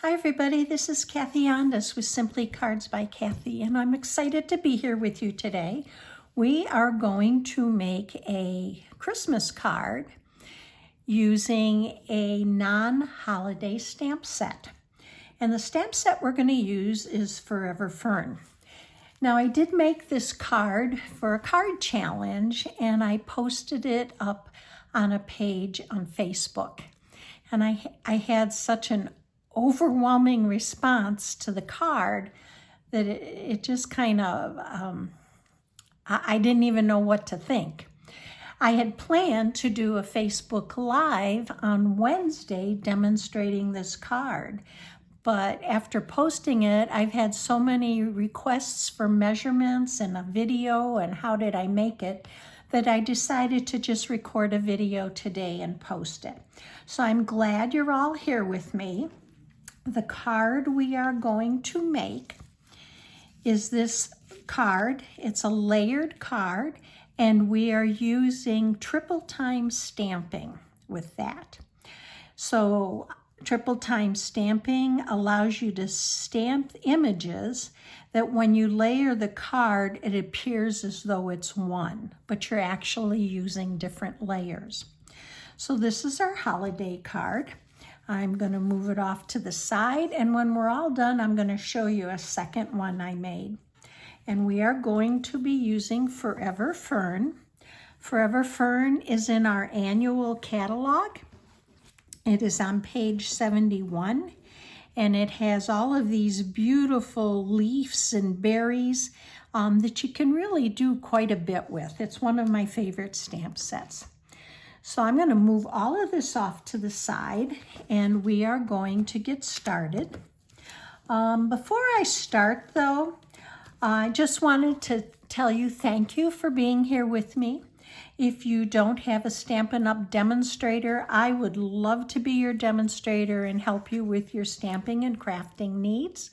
Hi everybody, this is Kathy Ondas with Simply Cards by Kathy, and I'm excited to be here with you today. We are going to make a Christmas card using a non-holiday stamp set. And the stamp set we're going to use is Forever Fern. Now I did make this card for a card challenge and I posted it up on a page on Facebook. And I had such an overwhelming response to the card that it just kind of, I didn't even know what to think. I had planned to do a Facebook Live on Wednesday demonstrating this card, but after posting it, I've had so many requests for measurements and a video and how did I make it, that I decided to just record a video today and post it. So I'm glad you're all here with me. The card we are going to make is this card. It's a layered card, and we are using triple time stamping with that. So triple time stamping allows you to stamp images that when you layer the card, it appears as though it's one, but you're actually using different layers. So this is our holiday card. I'm going to move it off to the side, and when we're all done, I'm going to show you a second one I made. And we are going to be using Forever Fern. Forever Fern is in our annual catalog. It is on page 71, and it has all of these beautiful leaves and berries that you can really do quite a bit with. It's one of my favorite stamp sets. So I'm going to move all of this off to the side, and we are going to get started. Before I start though, I just wanted to tell you thank you for being here with me. If you don't have a Stampin' Up! Demonstrator, I would love to be your demonstrator and help you with your stamping and crafting needs.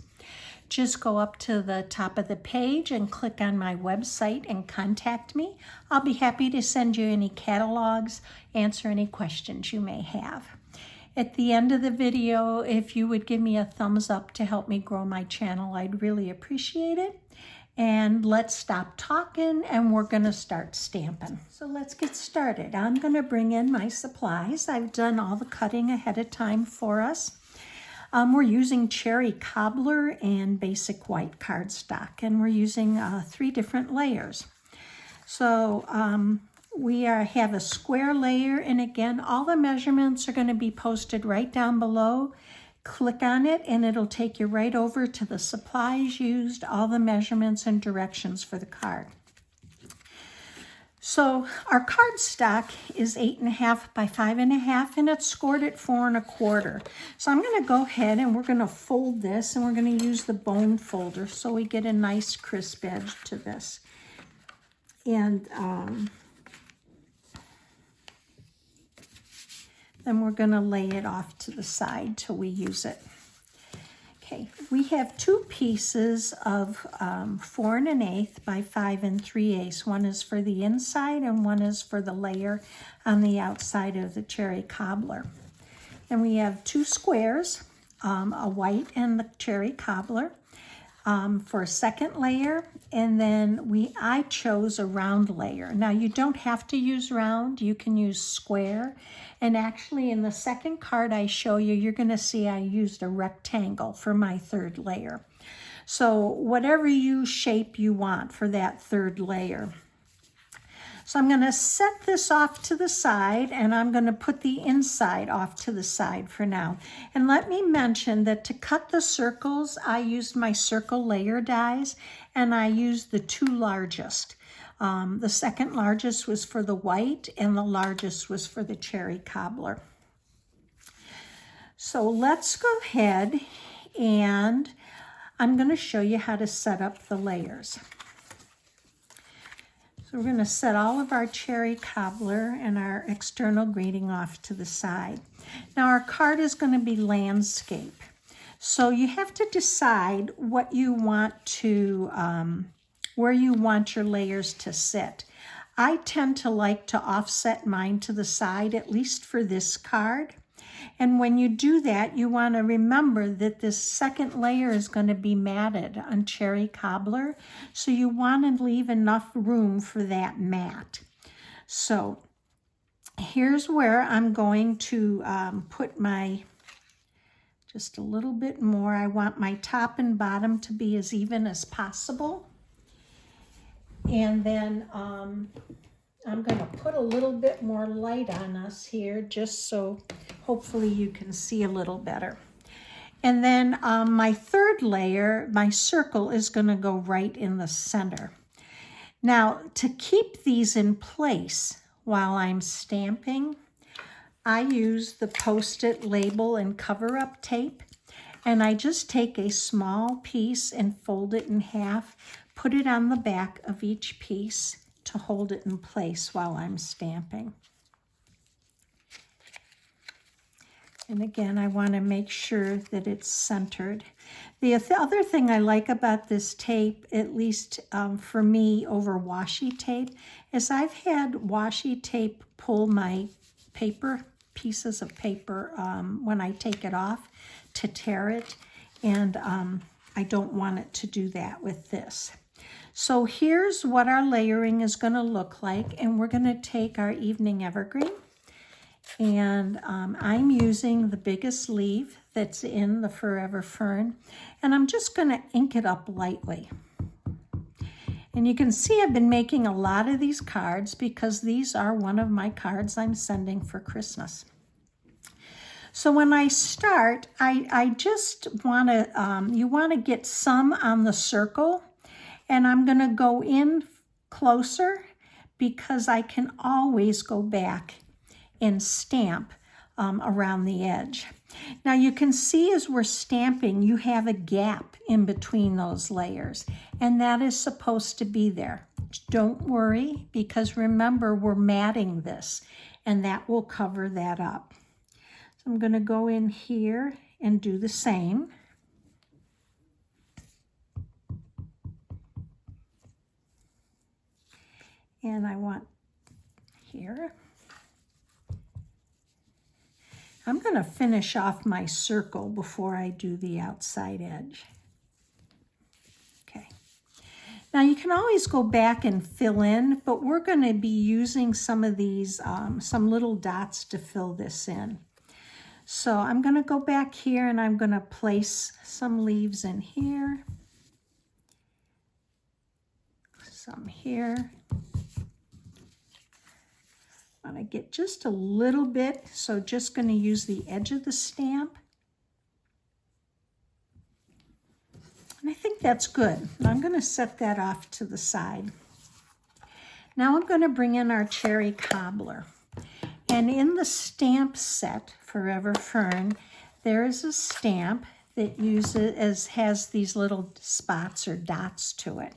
Just go up to the top of the page and click on my website and contact me. I'll be happy to send you any catalogs, answer any questions you may have. At the end of the video, if you would give me a thumbs up to help me grow my channel, I'd really appreciate it. And let's stop talking and we're going to start stamping. So let's get started. I'm going to bring in my supplies. I've done all the cutting ahead of time for us. We're using cherry cobbler and basic white cardstock, and we're using 3 different layers. So we have a square layer, and again, all the measurements are going to be posted right down below. Click on it and it'll take you right over to the supplies used, all the measurements and directions for the card. So our cardstock is 8.5 by 5.5, and it's scored at 4 1/4. So I'm going to go ahead and we're going to fold this, and we're going to use the bone folder so we get a nice crisp edge to this. And then we're going to lay it off to the side till we use it. Okay, we have 2 pieces of 4 1/8 by 5 3/8. One is for the inside and one is for the layer on the outside of the cherry cobbler. And we have 2 squares, a white and the cherry cobbler for a second layer. And then I chose a round layer. Now you don't have to use round, you can use square. And actually in the second card I show you, you're going to see I used a rectangle for my 3rd layer. So whatever shape you want for that 3rd layer. So I'm going to set this off to the side, and I'm going to put the inside off to the side for now. And let me mention that to cut the circles, I used my circle layer dies, and I used the 2 largest. The second largest was for the white, and the largest was for the cherry cobbler. So let's go ahead, and I'm going to show you how to set up the layers. So we're going to set all of our cherry cobbler and our external greeting off to the side. Now our card is going to be landscape. So you have to decide what you want to, where you want your layers to sit. I tend to like to offset mine to the side, at least for this card. And when you do that, you want to remember that this second layer is going to be matted on cherry cobbler. So you want to leave enough room for that mat. So here's where I'm going to put my, just a little bit more. I want my top and bottom to be as even as possible. And then I'm going to put a little bit more light on us here, just so hopefully you can see a little better. And then my third layer, my circle, is going to go right in the center. Now, to keep these in place while I'm stamping, I use the Post-it label and cover-up tape, and I just take a small piece and fold it in half, put it on the back of each piece to hold it in place while I'm stamping. And again, I want to make sure that it's centered. The other thing I like about this tape, at least for me over washi tape, is I've had washi tape pull my paper, pieces of paper, when I take it off to tear it, and I don't want it to do that with this. So here's what our layering is going to look like, and we're going to take our Evening Evergreen, and I'm using the biggest leaf that's in the Forever Fern, and I'm just going to ink it up lightly. And you can see I've been making a lot of these cards because these are one of my cards I'm sending for Christmas. So when I start, I just want to, you want to get some on the circle, and I'm going to go in closer because I can always go back and stamp around the edge. Now you can see as we're stamping, you have a gap in between those layers, and that is supposed to be there. Don't worry, because remember, we're matting this, and that will cover that up. So I'm going to go in here and do the same. And I want here. I'm going to finish off my circle before I do the outside edge. Okay. Now you can always go back and fill in, but we're going to be using some of these, some little dots to fill this in. So I'm going to go back here and I'm going to place some leaves in here, some here. I want to get just a little bit, so just going to use the edge of the stamp. And I think that's good. I'm going to set that off to the side. Now I'm going to bring in our cherry cobbler. And in the stamp set, Forever Fern, there is a stamp that has these little spots or dots to it.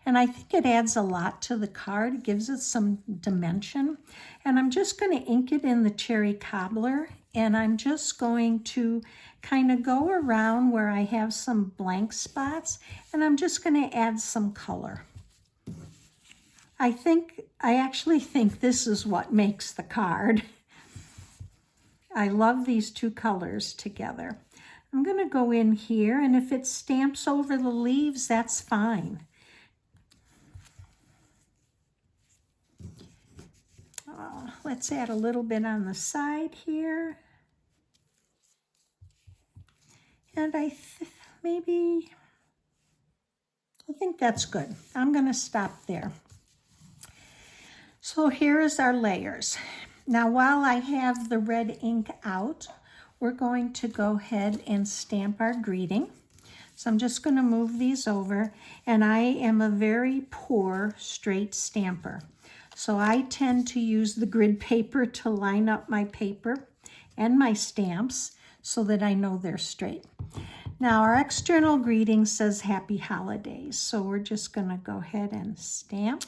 And I think it adds a lot to the card. It gives it some dimension. And I'm just going to ink it in the cherry cobbler, and I'm just going to kind of go around where I have some blank spots, and I'm just going to add some color. I actually think this is what makes the card. I love these two colors together. I'm going to go in here, and if it stamps over the leaves, that's fine. Let's add a little bit on the side here. And I think that's good. I'm going to stop there. So here is our layers. Now while I have the red ink out, we're going to go ahead and stamp our greeting. So I'm just going to move these over, and I am a very poor straight stamper. So I tend to use the grid paper to line up my paper and my stamps so that I know they're straight. Now our external greeting says Happy Holidays. So we're just going to go ahead and stamp.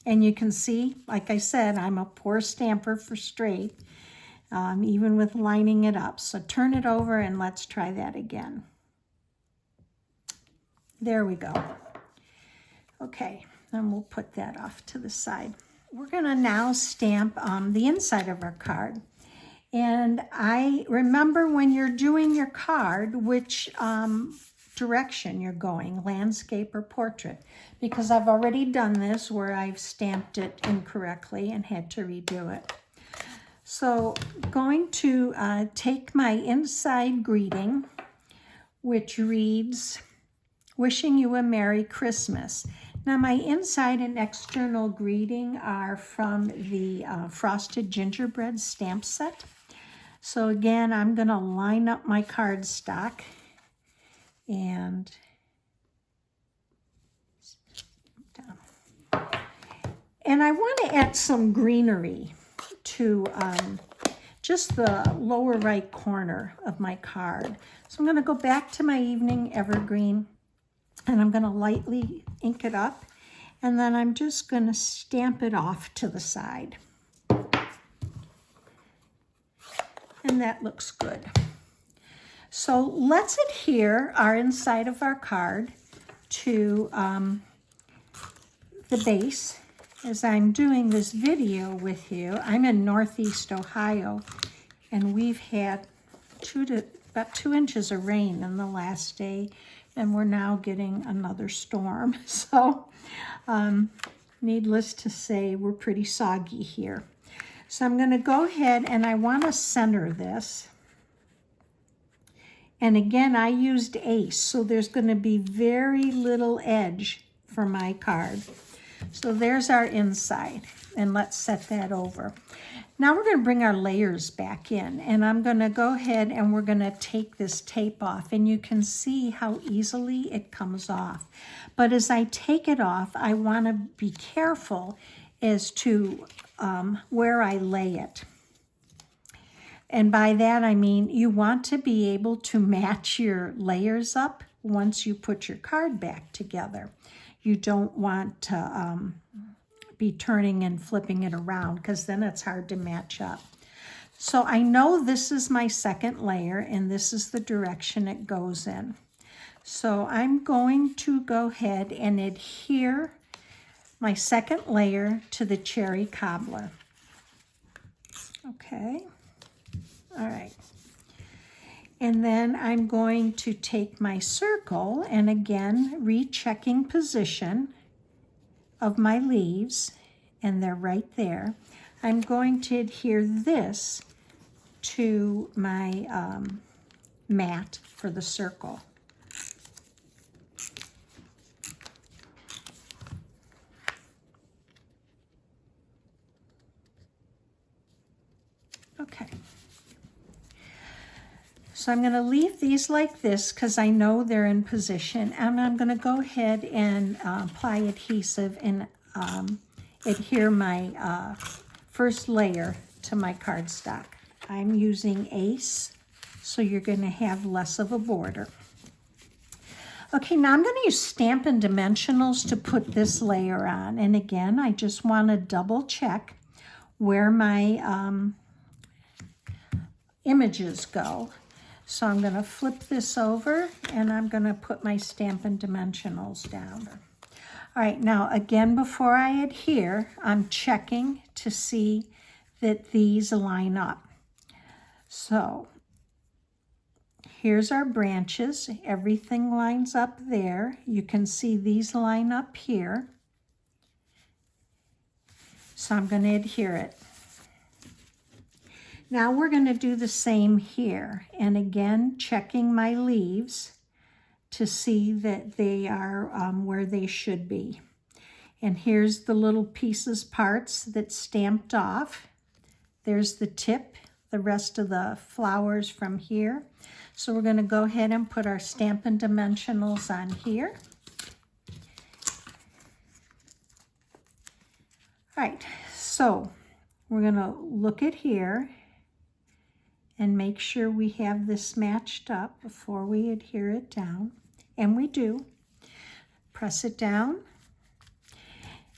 And you can see, like I said, I'm a poor stamper for straight, even with lining it up. So turn it over and let's try that again. There we go. Okay. And we'll put that off to the side. We're going to now stamp the inside of our card. And I remember when you're doing your card, which direction you're going, landscape or portrait, because I've already done this where I've stamped it incorrectly and had to redo it. So going to take my inside greeting, which reads, "Wishing you a Merry Christmas." Now my inside and external greeting are from the Frosted Gingerbread stamp set. So again, I'm going to line up my cardstock and I want to add some greenery to just the lower right corner of my card. So I'm going to go back to my evening evergreen and I'm going to lightly ink it up, and then I'm just going to stamp it off to the side. And that looks good. So let's adhere our inside of our card to the base. As I'm doing this video with you, I'm in Northeast Ohio, and we've had about 2 inches of rain in the last day, and we're now getting another storm. So needless to say, we're pretty soggy here. So I'm going to go ahead and I want to center this. And again, I used Ace, so there's going to be very little edge for my card. So there's our inside, and let's set that over. Now we're going to bring our layers back in, and I'm going to go ahead and we're going to take this tape off, and you can see how easily it comes off. But as I take it off, I want to be careful as to where I lay it. And by that I mean you want to be able to match your layers up once you put your card back together. You don't want to be turning and flipping it around, because then it's hard to match up. So I know this is my second layer and this is the direction it goes in. So I'm going to go ahead and adhere my second layer to the cherry cobbler. Okay, all right. And then I'm going to take my circle and again, rechecking position of my leaves, and they're right there. I'm going to adhere this to my mat for the circle. Okay. So I'm going to leave these like this because I know they're in position, and I'm going to go ahead and apply adhesive and adhere my first layer to my cardstock. I'm using Ace, so you're going to have less of a border. Okay, now I'm going to use Stampin Dimensionals to put this layer on, and again, I just want to double check where my images go. So I'm going to flip this over and I'm going to put my Stampin Dimensionals down. All right, now again, before I adhere, I'm checking to see that these line up. So here's our branches. Everything lines up there. You can see these line up here. So I'm going to adhere it. Now we're going to do the same here, and again checking my leaves to see that they are where they should be. And here's the little pieces, parts that stamped off. There's the tip, the rest of the flowers from here. So we're going to go ahead and put our Stampin' Dimensionals on here. All right, so we're going to look at here and make sure we have this matched up before we adhere it down. And we do. Press it down.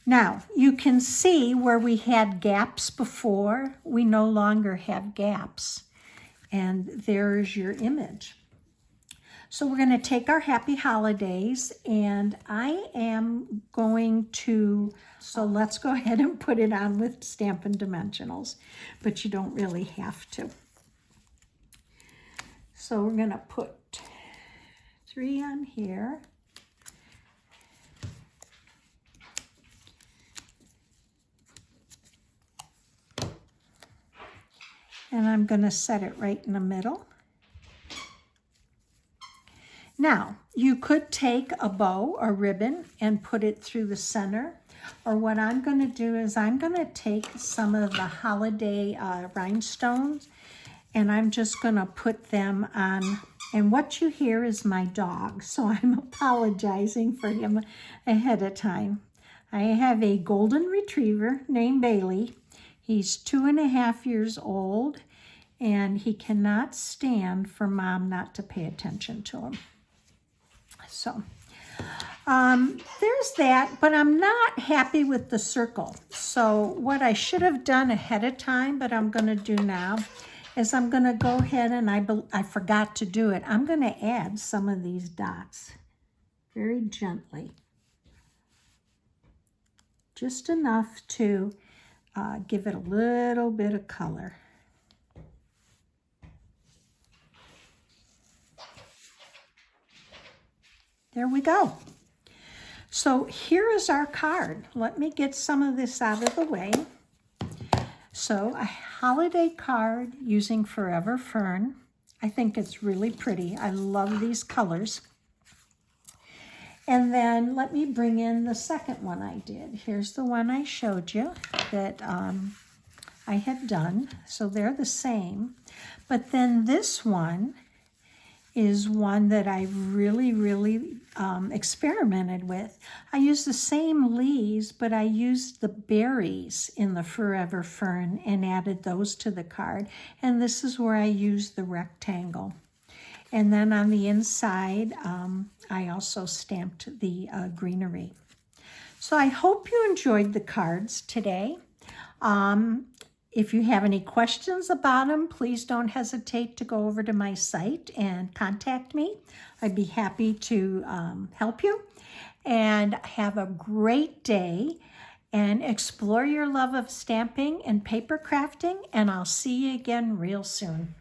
Now, you can see where we had gaps before, we no longer have gaps. And there's your image. So we're going to take our Happy Holidays, and I am going to, so let's go ahead and put it on with Stampin' Dimensionals, but you don't really have to. So we're going to put 3 on here. And I'm going to set it right in the middle. Now, you could take a bow or ribbon and put it through the center. Or what I'm going to do is I'm going to take some of the holiday rhinestones and I'm just going to put them on. And what you hear is my dog, so I'm apologizing for him ahead of time. I have a golden retriever named Bailey. He's 2.5 years old, and he cannot stand for Mom not to pay attention to him. So there's that, but I'm not happy with the circle. So what I should have done ahead of time, but I'm going to do now, is I'm going to go ahead and I forgot to do it. I'm going to add some of these dots very gently. Just enough to give it a little bit of color. There we go. So here is our card. Let me get some of this out of the way. So a holiday card using Forever Fern. I think it's really pretty. I love these colors. And then let me bring in the second one I did. Here's the one I showed you that I had done. So they're the same. But then this one is one that I really experimented with. I used the same leaves, but I used the berries in the Forever Fern and added those to the card. And this is where I used the rectangle. And then on the inside, I also stamped the greenery. So I hope you enjoyed the cards today. If you have any questions about them, please don't hesitate to go over to my site and contact me. I'd be happy to help you. And have a great day and explore your love of stamping and paper crafting. And I'll see you again real soon.